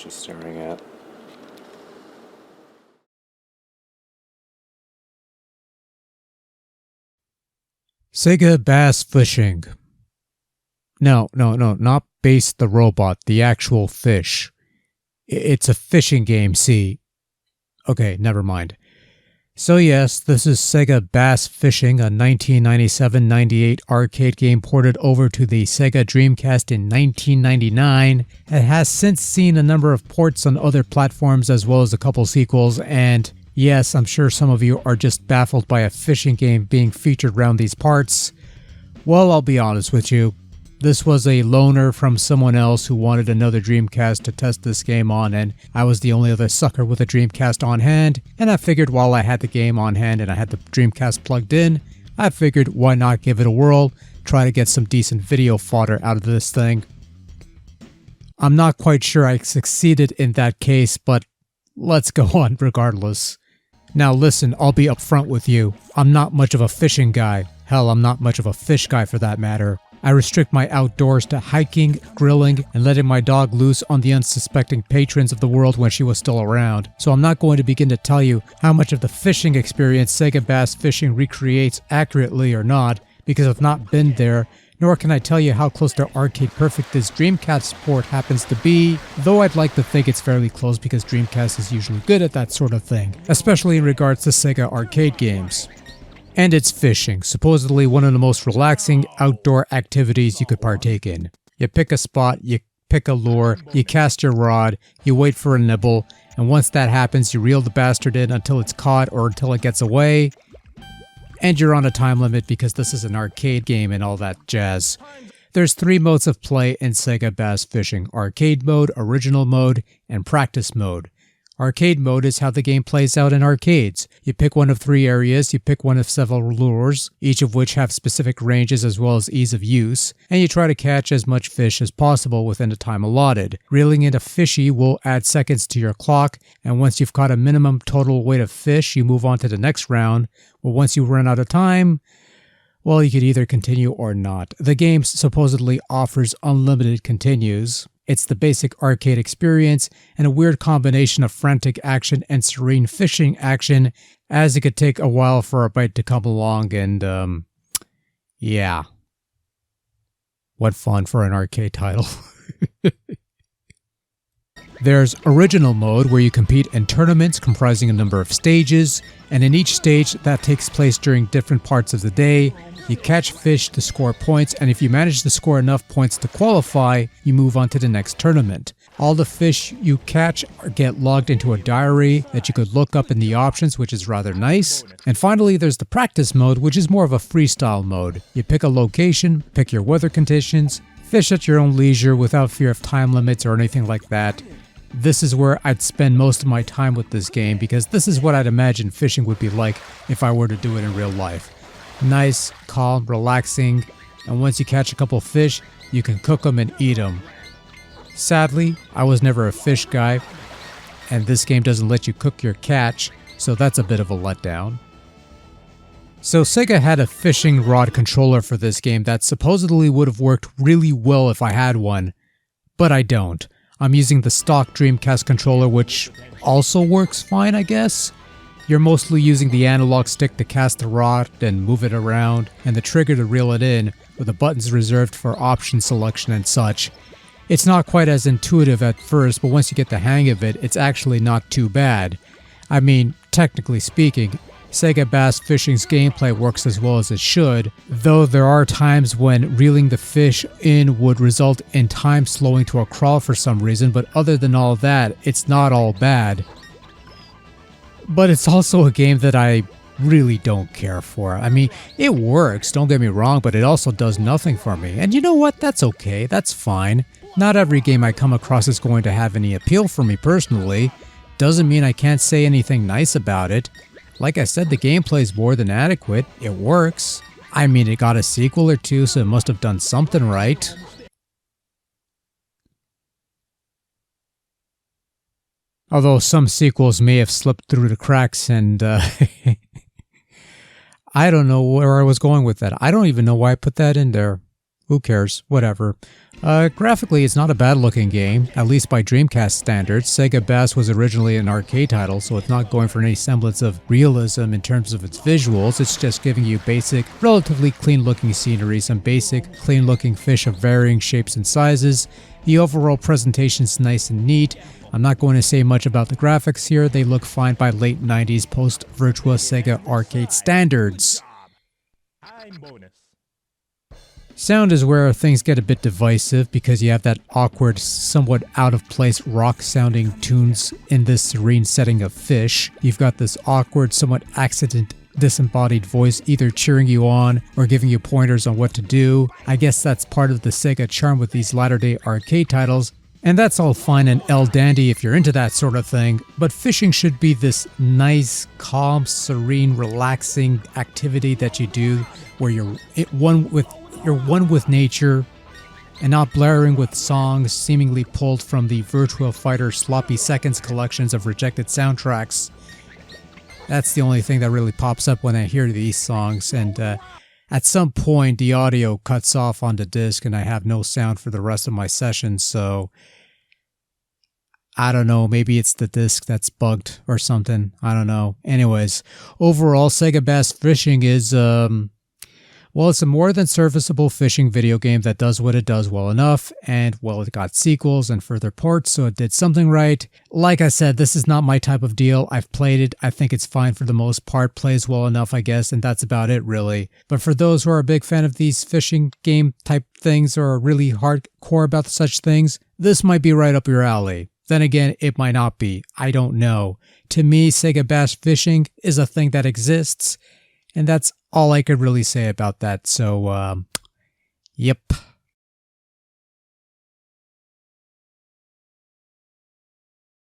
she's staring at. Sega Bass Fishing. No, not Bass the robot, the actual fish. It's a fishing game, see. Okay, never mind. So yes, this is Sega Bass Fishing, a 1997-98 arcade game ported over to the Sega Dreamcast in 1999. It has since seen a number of ports on other platforms as well as a couple sequels, and yes, I'm sure some of you are just baffled by a fishing game being featured around these parts. Well, I'll be honest with you. This was a loaner from someone else who wanted another Dreamcast to test this game on, and I was the only other sucker with a Dreamcast on hand, and I figured while I had the game on hand and I had the Dreamcast plugged in, I figured why not give it a whirl, try to get some decent video fodder out of this thing. I'm not quite sure I succeeded in that case, but let's go on regardless. Now listen, I'll be upfront with you. I'm not much of a fishing guy. Hell, I'm not much of a fish guy for that matter. I restrict my outdoors to hiking, grilling, and letting my dog loose on the unsuspecting patrons of the world when she was still around. So I'm not going to begin to tell you how much of the fishing experience Sega Bass Fishing recreates accurately or not, because I've not been there, nor can I tell you how close to arcade perfect this Dreamcast port happens to be, though I'd like to think it's fairly close because Dreamcast is usually good at that sort of thing, especially in regards to Sega arcade games. And it's fishing, supposedly one of the most relaxing outdoor activities you could partake in. You pick a spot, you pick a lure, you cast your rod, you wait for a nibble, and once that happens you reel the bastard in until it's caught or until it gets away, and you're on a time limit because this is an arcade game and all that jazz. There's 3 modes of play in Sega Bass Fishing: arcade mode, original mode, and practice mode. Arcade mode is how the game plays out in arcades. You pick one of 3 areas, you pick one of several lures, each of which have specific ranges as well as ease of use, and you try to catch as much fish as possible within the time allotted. Reeling in a fishy will add seconds to your clock, and once you've caught a minimum total weight of fish, you move on to the next round. Well, once you run out of time, well, you could either continue or not. The game supposedly offers unlimited continues. It's the basic arcade experience and a weird combination of frantic action and serene fishing action, as it could take a while for a bite to come along and, yeah. What fun for an arcade title. There's original mode where you compete in tournaments comprising a number of stages, and in each stage that takes place during different parts of the day. You catch fish to score points, and if you manage to score enough points to qualify, you move on to the next tournament. All the fish you catch get logged into a diary that you could look up in the options, which is rather nice. And finally, there's the practice mode, which is more of a freestyle mode. You pick a location, pick your weather conditions, fish at your own leisure without fear of time limits or anything like that. This is where I'd spend most of my time with this game, because this is what I'd imagine fishing would be like if I were to do it in real life. Nice, calm, relaxing, and once you catch a couple fish, you can cook them and eat them. Sadly, I was never a fish guy, and this game doesn't let you cook your catch, so that's a bit of a letdown. So Sega had a fishing rod controller for this game that supposedly would have worked really well if I had one, but I don't. I'm using the stock Dreamcast controller, which also works fine, I guess. You're mostly using the analog stick to cast the rod and move it around, and the trigger to reel it in, with the buttons reserved for option selection and such. It's not quite as intuitive at first, but once you get the hang of it, it's actually not too bad. I mean, technically speaking, Sega Bass Fishing's gameplay works as well as it should, though there are times when reeling the fish in would result in time slowing to a crawl for some reason, but other than all that, it's not all bad. But it's also a game that I really don't care for. I mean, it works, don't get me wrong, but it also does nothing for me. And you know what? That's okay. That's fine. Not every game I come across is going to have any appeal for me personally. Doesn't mean I can't say anything nice about it. Like I said, the gameplay is more than adequate. It works. I mean, it got a sequel or 2, so it must have done something right. Although some sequels may have slipped through the cracks and I don't know where I was going with that. I don't even know why I put that in there. Who cares? Whatever. Graphically, it's not a bad-looking game, at least by Dreamcast standards. Sega Bass was originally an arcade title, so it's not going for any semblance of realism in terms of its visuals. It's just giving you basic, relatively clean-looking scenery, some basic, clean-looking fish of varying shapes and sizes. The overall presentation's nice and neat. I'm not going to say much about the graphics here. They look fine by late 90s post-Virtua Sega arcade standards. Sound is where things get a bit divisive because you have that awkward, somewhat out-of-place rock-sounding tunes in this serene setting of fish. You've got this awkward, somewhat accident disembodied voice either cheering you on or giving you pointers on what to do. I guess that's part of the Sega charm with these latter-day arcade titles, and that's all fine and dandy if you're into that sort of thing, but fishing should be this nice, calm, serene, relaxing activity that you do where you're one with nature and not blaring with songs seemingly pulled from the Virtua Fighter Sloppy Seconds collections of rejected soundtracks. That's the only thing that really pops up when I hear these songs, and at some point the audio cuts off on the disc and I have no sound for the rest of my session, so I don't know, maybe it's the disc that's bugged or something, I don't know. Anyways, overall Sega Bass Fishing is well, it's a more than serviceable fishing video game that does what it does well enough, and well, it got sequels and further ports, so it did something right. Like I said, this is not my type of deal. I've played it. I think it's fine for the most part, plays well enough, I guess, and that's about it, really. But for those who are a big fan of these fishing game type things or are really hardcore about such things, this might be right up your alley. Then again, it might not be. I don't know. To me, Sega Bass Fishing is a thing that exists, and that's all I could really say about that. So, yep.